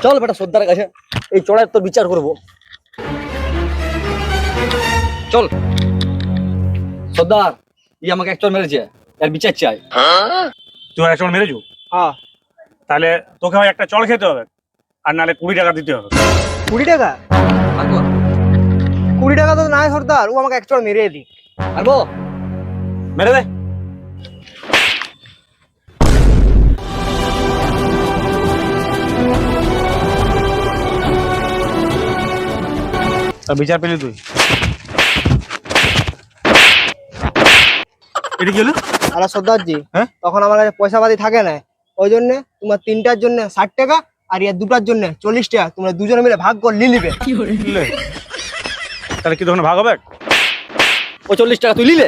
চল বেটা সর্দারের কাছে, এই চড়াই তোর বিচার করব। চল সর্দার, ই আমাকে এক চড় মেরেছে, এর বিচার চাই। তুই এক চড় মেরেছু? হ্যাঁ। তাহলে তোকে হয় একটা চড় খেতে হবে, আর নাহলে 20 টাকা দিতে হবে। 20 টাকা? 20 টাকা তো নাই সর্দার, ও আমাকে এক চড় মেরে দিক। আরবো মেরে দে। বিচার পেলি তুই? এটা কি হলো? আরে সর্দারজি, হ্যাঁ? তখন আমার কাছে পয়সা পাতি থাকে না, ওই জন্য তোমার 3টার জন্য 60 টাকা আর ইয়ার 2টার জন্য 40 টাকা তোমরা দুজনে মিলে ভাগ করে নিয়ে নিবে। লে। তাহলে কি তখন ভাগ হবে? ও 40 টাকা তুই নিলে?